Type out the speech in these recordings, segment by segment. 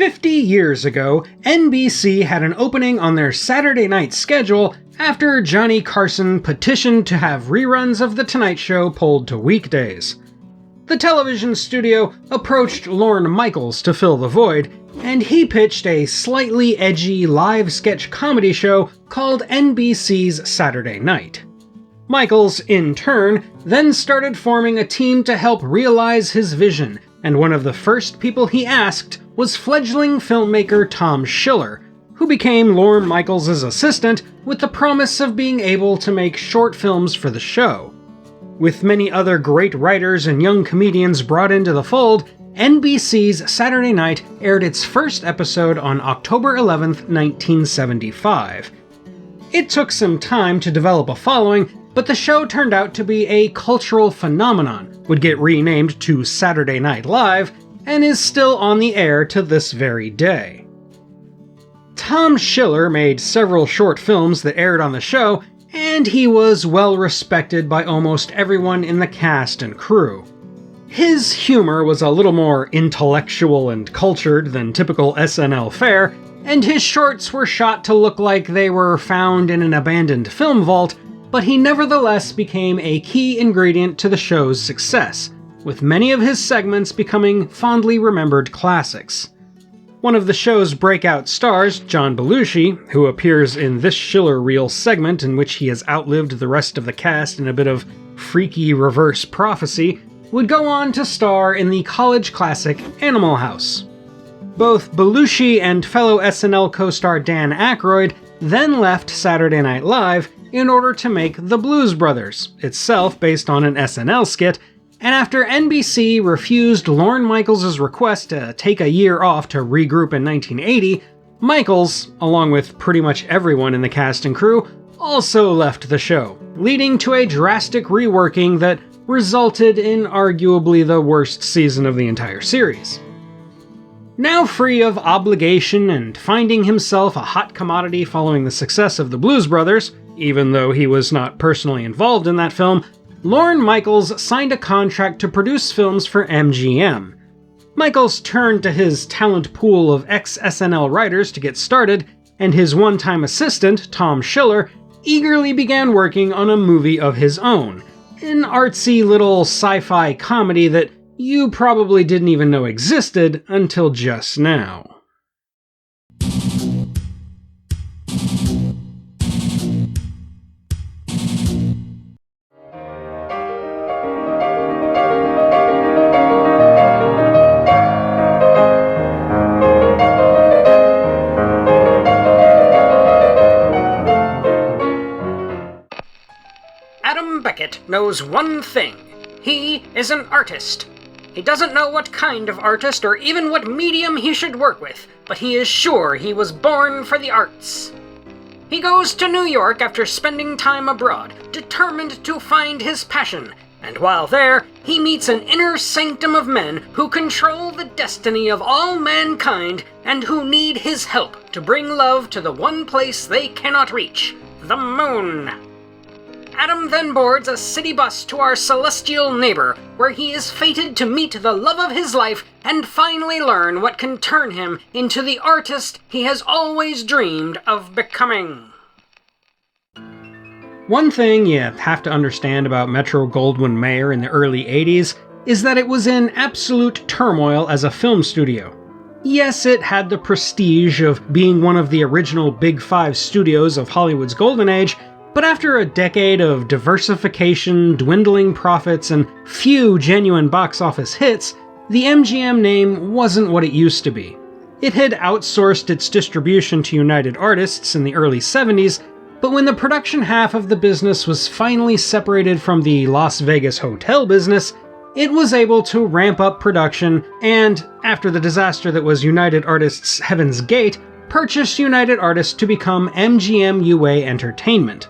50 years ago, NBC had an opening on their Saturday night schedule after Johnny Carson petitioned to have reruns of The Tonight Show pulled to weekdays. The television studio approached Lorne Michaels to fill the void, and he pitched a slightly edgy live sketch comedy show called NBC's Saturday Night. Michaels, in turn, then started forming a team to help realize his vision, and one of the first people he asked was fledgling filmmaker Tom Schiller, who became Lorne Michaels' assistant with the promise of being able to make short films for the show. With many other great writers and young comedians brought into the fold, NBC's Saturday Night aired its first episode on October 11, 1975. It took some time to develop a following, but the show turned out to be a cultural phenomenon, would get renamed to Saturday Night Live, and is still on the air to this very day. Tom Schiller made several short films that aired on the show, and he was well respected by almost everyone in the cast and crew. His humor was a little more intellectual and cultured than typical SNL fare, and his shorts were shot to look like they were found in an abandoned film vault, but he nevertheless became a key ingredient to the show's success, with many of his segments becoming fondly remembered classics. One of the show's breakout stars, John Belushi, who appears in this Schiller Reel segment in which he has outlived the rest of the cast in a bit of freaky reverse prophecy, would go on to star in the college classic Animal House. Both Belushi and fellow SNL co-star Dan Aykroyd then left Saturday Night Live in order to make The Blues Brothers, itself based on an SNL skit, and after NBC refused Lorne Michaels' request to take a year off to regroup in 1980, Michaels, along with pretty much everyone in the cast and crew, also left the show, leading to a drastic reworking that resulted in arguably the worst season of the entire series. Now free of obligation and finding himself a hot commodity following the success of The Blues Brothers, even though he was not personally involved in that film, Lorne Michaels signed a contract to produce films for MGM. Michaels turned to his talent pool of ex-SNL writers to get started, and his one-time assistant, Tom Schiller, eagerly began working on a movie of his own, an artsy little sci-fi comedy that you probably didn't even know existed until just now. Adam Beckett knows one thing. He is an artist. He doesn't know what kind of artist or even what medium he should work with, but he is sure he was born for the arts. He goes to New York after spending time abroad, determined to find his passion, and while there, he meets an inner sanctum of men who control the destiny of all mankind and who need his help to bring love to the one place they cannot reach, the moon. Adam then boards a city bus to our celestial neighbor, where he is fated to meet the love of his life and finally learn what can turn him into the artist he has always dreamed of becoming. One thing you have to understand about Metro-Goldwyn-Mayer in the early 80s is that it was in absolute turmoil as a film studio. Yes, it had the prestige of being one of the original Big Five studios of Hollywood's golden age, but after a decade of diversification, dwindling profits, and few genuine box office hits, the MGM name wasn't what it used to be. It had outsourced its distribution to United Artists in the early 70s, but when the production half of the business was finally separated from the Las Vegas hotel business, it was able to ramp up production and, after the disaster that was United Artists' Heaven's Gate, purchased United Artists to become MGM UA Entertainment.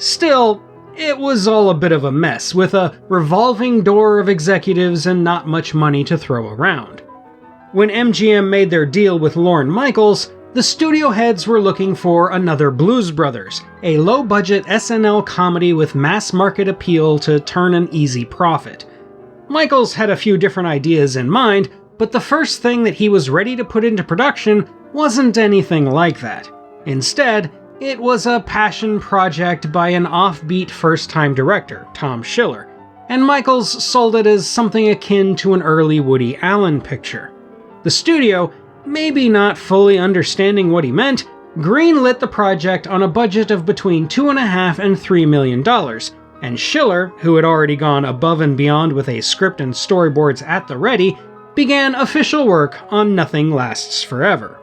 Still, it was all a bit of a mess, with a revolving door of executives and not much money to throw around. When MGM made their deal with Lorne Michaels, the studio heads were looking for another Blues Brothers, a low-budget SNL comedy with mass-market appeal to turn an easy profit. Michaels had a few different ideas in mind, But the first thing that he was ready to put into production wasn't anything like that. Instead, it was a passion project by an offbeat first-time director, Tom Schiller, and Michaels sold it as something akin to an early Woody Allen picture. The studio, maybe not fully understanding what he meant, greenlit the project on a budget of between $2.5 and $3 million, and Schiller, who had already gone above and beyond with a script and storyboards at the ready, began official work on Nothing Lasts Forever.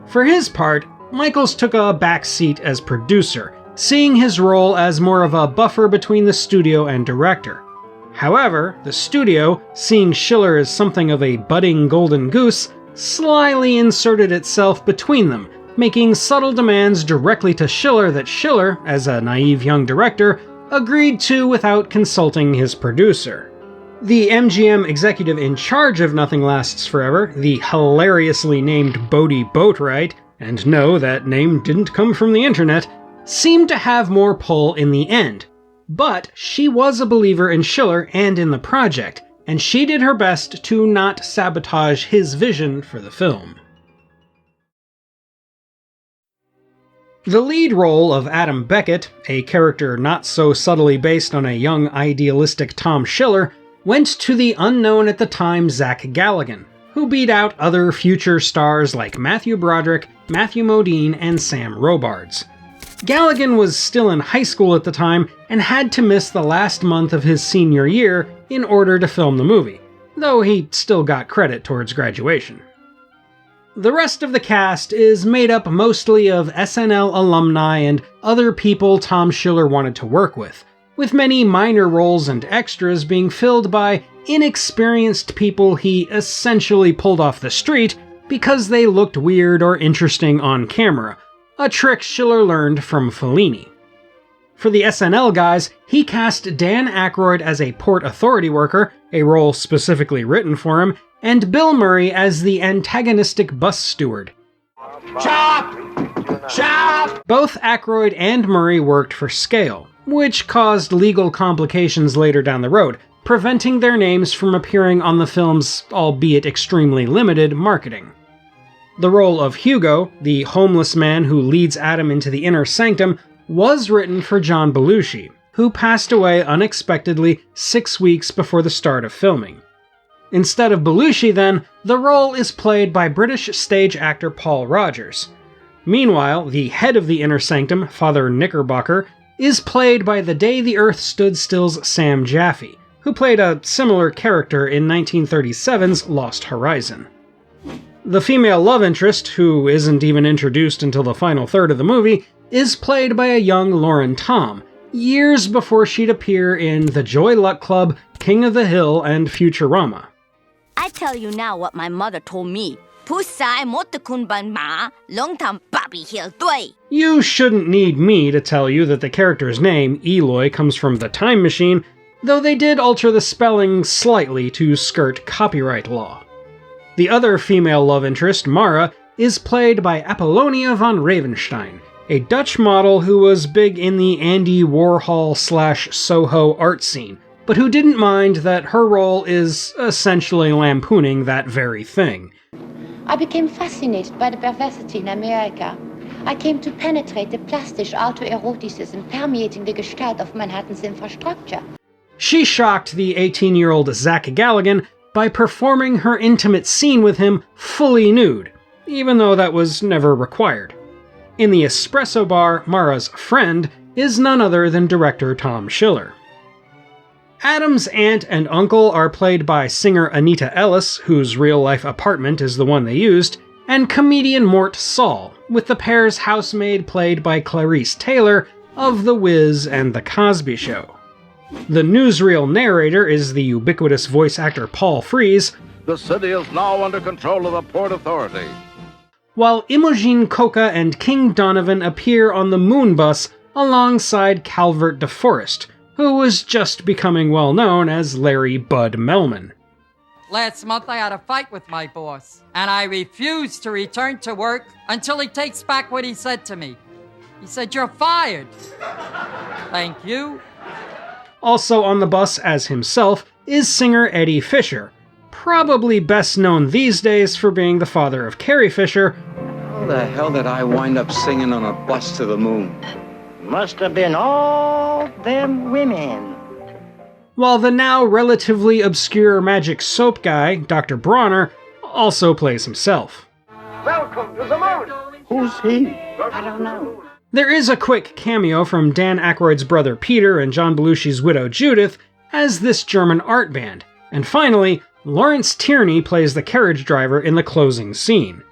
For his part, Michaels took a back seat as producer, seeing his role as more of a buffer between the studio and director. However, the studio, seeing Schiller as something of a budding golden goose, slyly inserted itself between them, making subtle demands directly to Schiller that Schiller, as a naive young director, agreed to without consulting his producer. The MGM executive in charge of Nothing Lasts Forever, the hilariously named Bodie Boatwright, and no, that name didn't come from the internet, seemed to have more pull in the end. But she was a believer in Schiller and in the project, and she did her best to not sabotage his vision for the film. The lead role of Adam Beckett, a character not so subtly based on a young idealistic Tom Schiller, went to the unknown at the time Zach Galligan, who beat out other future stars like Matthew Broderick, Matthew Modine, and Sam Robards. Galligan was still in high school at the time and had to miss the last month of his senior year in order to film the movie, though he still got credit towards graduation. The rest of the cast is made up mostly of SNL alumni and other people Tom Schiller wanted to work with many minor roles and extras being filled by inexperienced people he essentially pulled off the street because they looked weird or interesting on camera, a trick Schiller learned from Fellini. For the SNL guys, he cast Dan Aykroyd as a Port Authority worker, a role specifically written for him, and Bill Murray as the antagonistic bus steward. Chop! Chop! Both Aykroyd and Murray worked for scale, which caused legal complications later down the road, preventing their names from appearing on the film's, albeit extremely limited, marketing. The role of Hugo, the homeless man who leads Adam into the inner sanctum, was written for John Belushi, who passed away unexpectedly 6 weeks before the start of filming. Instead of Belushi, then, the role is played by British stage actor Paul Rogers. Meanwhile, the head of the inner sanctum, Father Knickerbocker, is played by The Day the Earth Stood Still's Sam Jaffe, who played a similar character in 1937's Lost Horizon. The female love interest, who isn't even introduced until the final third of the movie, is played by a young Lauren Tom, years before she'd appear in The Joy Luck Club, King of the Hill, and Futurama. I tell you now what my mother told me. You shouldn't need me to tell you that the character's name, Eloy, comes from The Time Machine, though they did alter the spelling slightly to skirt copyright law. The other female love interest, Mara, is played by Apollonia von Ravenstein, a Dutch model who was big in the Andy Warhol/Soho art scene, but who didn't mind that her role is essentially lampooning that very thing. I became fascinated by the perversity in America. I came to penetrate the plastic autoeroticism permeating the gestalt of Manhattan's infrastructure. She shocked the 18-year-old Zach Galligan by performing her intimate scene with him fully nude, even though that was never required. In the espresso bar, Mara's friend is none other than director Tom Schiller. Adam's aunt and uncle are played by singer Anita Ellis, whose real-life apartment is the one they used, and comedian Mort Saul, with the pair's housemaid played by Clarice Taylor of The Wiz and The Cosby Show. The newsreel narrator is the ubiquitous voice actor Paul Frees. The city is now under control of the Port Authority. While Imogen Coca and King Donovan appear on the Moon Bus alongside Calvert DeForest, who was just becoming well known as Larry Bud Melman. Last month I had a fight with my boss, and I refused to return to work until he takes back what he said to me. He said, "You're fired." Thank you. Also on the bus as himself is singer Eddie Fisher, probably best known these days for being the father of Carrie Fisher. How the hell did I wind up singing on a bus to the moon? Must have been all them women. While the now relatively obscure magic soap guy, Dr. Bronner, also plays himself. Welcome to the moon. Who's he? I don't know. There is a quick cameo from Dan Aykroyd's brother Peter and John Belushi's widow Judith as this German art band. And finally, Lawrence Tierney plays the carriage driver in the closing scene.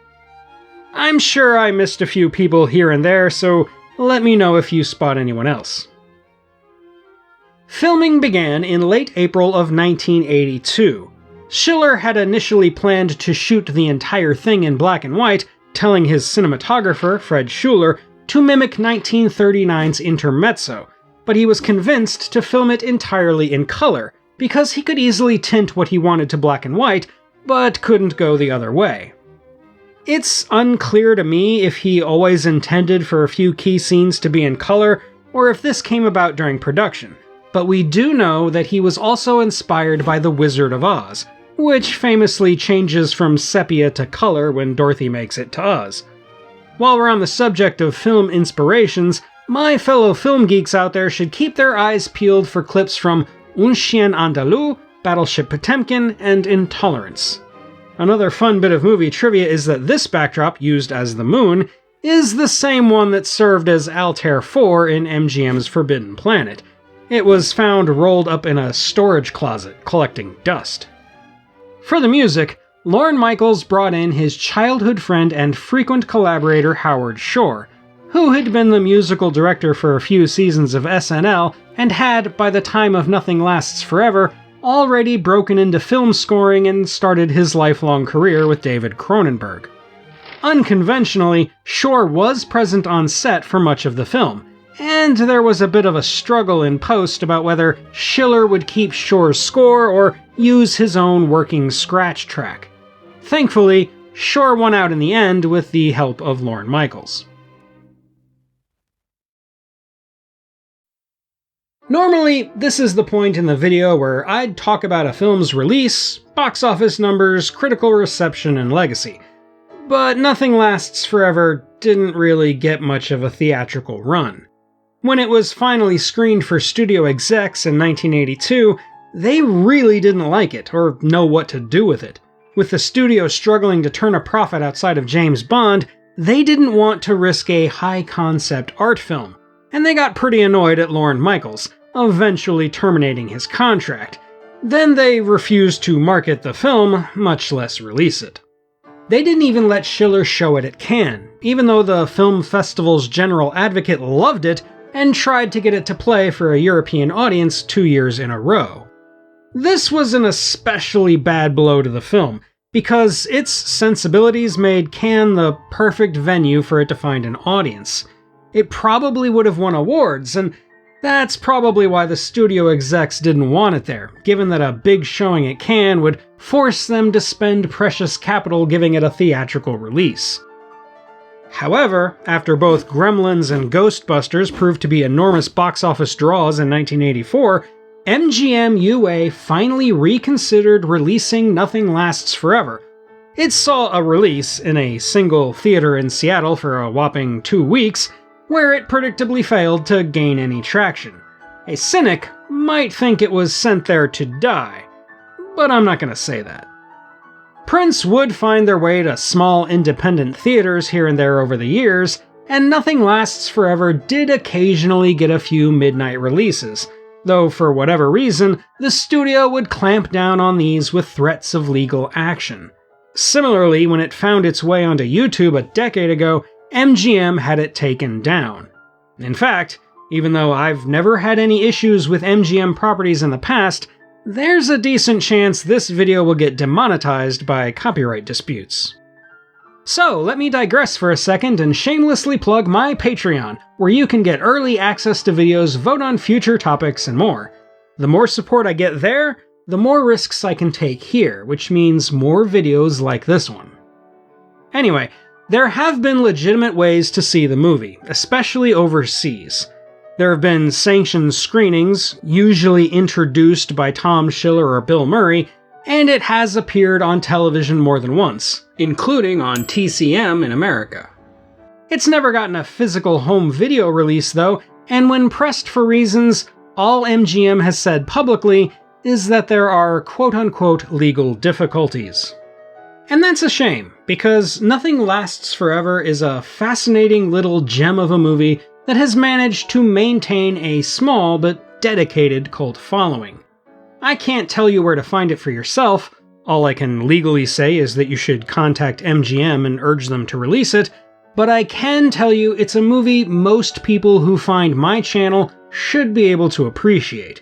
I'm sure I missed a few people here and there, so let me know if you spot anyone else. Filming began in late April of 1982. Schiller had initially planned to shoot the entire thing in black and white, telling his cinematographer, Fred Schuler, to mimic 1939's Intermezzo, but he was convinced to film it entirely in color, because he could easily tint what he wanted to black and white, but couldn't go the other way. It's unclear to me if he always intended for a few key scenes to be in color, or if this came about during production, but we do know that he was also inspired by The Wizard of Oz, which famously changes from sepia to color when Dorothy makes it to Oz. While we're on the subject of film inspirations, my fellow film geeks out there should keep their eyes peeled for clips from Un Chien Andalou, Battleship Potemkin, and Intolerance. Another fun bit of movie trivia is that this backdrop, used as the moon, is the same one that served as Altair 4 in MGM's Forbidden Planet. It was found rolled up in a storage closet, collecting dust. For the music, Lorne Michaels brought in his childhood friend and frequent collaborator Howard Shore, who had been the musical director for a few seasons of SNL and had, by the time of Nothing Lasts Forever, already broken into film scoring and started his lifelong career with David Cronenberg. Unconventionally, Shore was present on set for much of the film, and there was a bit of a struggle in post about whether Schiller would keep Shore's score or use his own working scratch track. Thankfully, Shore won out in the end with the help of Lorne Michaels. Normally, this is the point in the video where I'd talk about a film's release, box office numbers, critical reception, and legacy. But Nothing Lasts Forever didn't really get much of a theatrical run. When it was finally screened for studio execs in 1982, they really didn't like it or know what to do with it. With the studio struggling to turn a profit outside of James Bond, they didn't want to risk a high-concept art film, and they got pretty annoyed at Lorne Michaels, eventually terminating his contract. Then they refused to market the film, much less release it. They didn't even let Schiller show it at Cannes, even though the film festival's general advocate loved it and tried to get it to play for a European audience 2 years in a row. This was an especially bad blow to the film, because its sensibilities made Cannes the perfect venue for it to find an audience. It probably would have won awards, and that's probably why the studio execs didn't want it there, given that a big showing at Cannes would force them to spend precious capital giving it a theatrical release. However, after both Gremlins and Ghostbusters proved to be enormous box office draws in 1984, MGM UA finally reconsidered releasing Nothing Lasts Forever. It saw a release in a single theater in Seattle for a whopping 2 weeks, where it predictably failed to gain any traction. A cynic might think it was sent there to die, but I'm not going to say that. Prints would find their way to small independent theaters here and there over the years, and Nothing Lasts Forever did occasionally get a few midnight releases, though for whatever reason, the studio would clamp down on these with threats of legal action. Similarly, when it found its way onto YouTube a decade ago, MGM had it taken down. In fact, even though I've never had any issues with MGM properties in the past, there's a decent chance this video will get demonetized by copyright disputes. So, let me digress for a second and shamelessly plug my Patreon, where you can get early access to videos, vote on future topics, and more. The more support I get there, the more risks I can take here, which means more videos like this one. Anyway, there have been legitimate ways to see the movie, especially overseas. There have been sanctioned screenings, usually introduced by Tom Schiller or Bill Murray, and it has appeared on television more than once, including on TCM in America. It's never gotten a physical home video release though, and when pressed for reasons, all MGM has said publicly is that there are quote-unquote legal difficulties. And that's a shame, because Nothing Lasts Forever is a fascinating little gem of a movie that has managed to maintain a small but dedicated cult following. I can't tell you where to find it for yourself. All I can legally say is that you should contact MGM and urge them to release it, but I can tell you it's a movie most people who find my channel should be able to appreciate.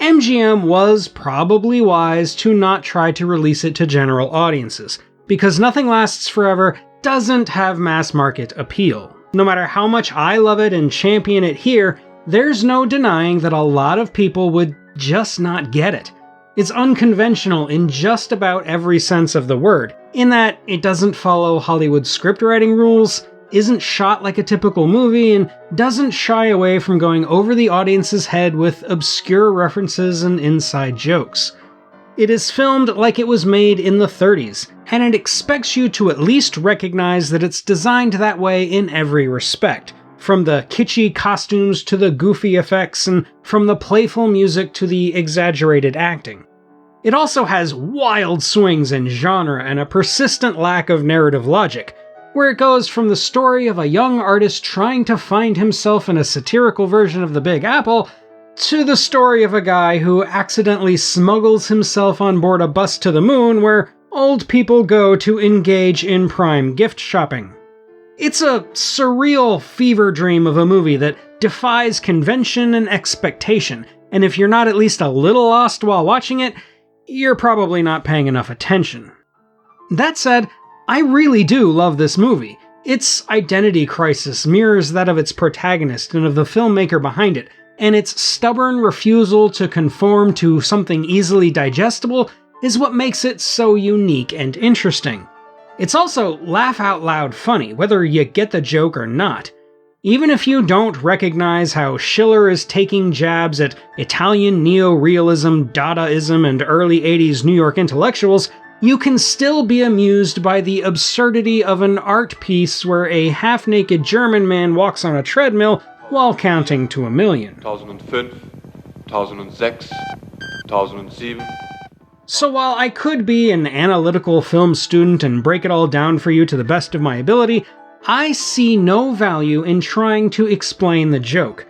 MGM was probably wise to not try to release it to general audiences, because Nothing Lasts Forever doesn't have mass market appeal. No matter how much I love it and champion it here, there's no denying that a lot of people would just not get it. It's unconventional in just about every sense of the word, in that it doesn't follow Hollywood scriptwriting rules, isn't shot like a typical movie, and doesn't shy away from going over the audience's head with obscure references and inside jokes. It is filmed like it was made in the 30s, and it expects you to at least recognize that it's designed that way in every respect, from the kitschy costumes to the goofy effects, and from the playful music to the exaggerated acting. It also has wild swings in genre and a persistent lack of narrative logic, where it goes from the story of a young artist trying to find himself in a satirical version of the Big Apple, to the story of a guy who accidentally smuggles himself on board a bus to the moon where old people go to engage in prime gift shopping. It's a surreal fever dream of a movie that defies convention and expectation, and if you're not at least a little lost while watching it, you're probably not paying enough attention. That said, I really do love this movie. Its identity crisis mirrors that of its protagonist and of the filmmaker behind it, and its stubborn refusal to conform to something easily digestible is what makes it so unique and interesting. It's also laugh-out-loud funny, whether you get the joke or not. Even if you don't recognize how Schiller is taking jabs at Italian neo-realism, Dadaism, and early 80s New York intellectuals, you can still be amused by the absurdity of an art piece where a half-naked German man walks on a treadmill while counting to 1,000,000. 1005, 1006, 1007. So while I could be an analytical film student and break it all down for you to the best of my ability, I see no value in trying to explain the joke.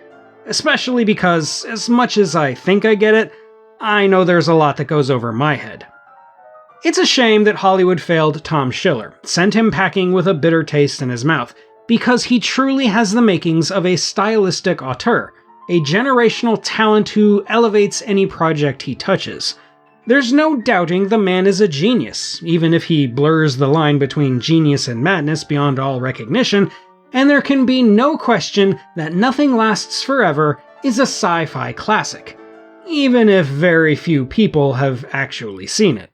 Especially because, as much as I think I get it, I know there's a lot that goes over my head. It's a shame that Hollywood failed Tom Schiller, sent him packing with a bitter taste in his mouth, because he truly has the makings of a stylistic auteur, a generational talent who elevates any project he touches. There's no doubting the man is a genius, even if he blurs the line between genius and madness beyond all recognition, and there can be no question that Nothing Lasts Forever is a sci-fi classic, even if very few people have actually seen it.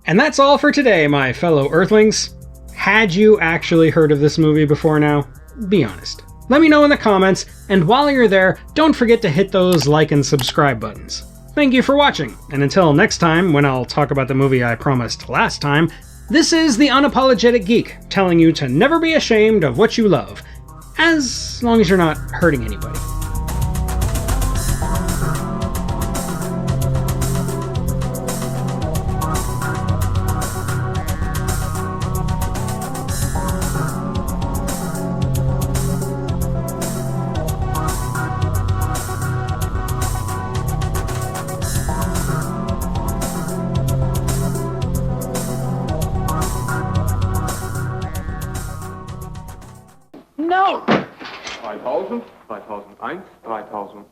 And that's all for today, my fellow Earthlings. Had you actually heard of this movie before now? Be honest. Let me know in the comments, and while you're there, don't forget to hit those like and subscribe buttons. Thank you for watching, and until next time, when I'll talk about the movie I promised last time, this is the Unapologetic Geek, telling you to never be ashamed of what you love, as long as you're not hurting anybody. No! 3000, 3001, 3000.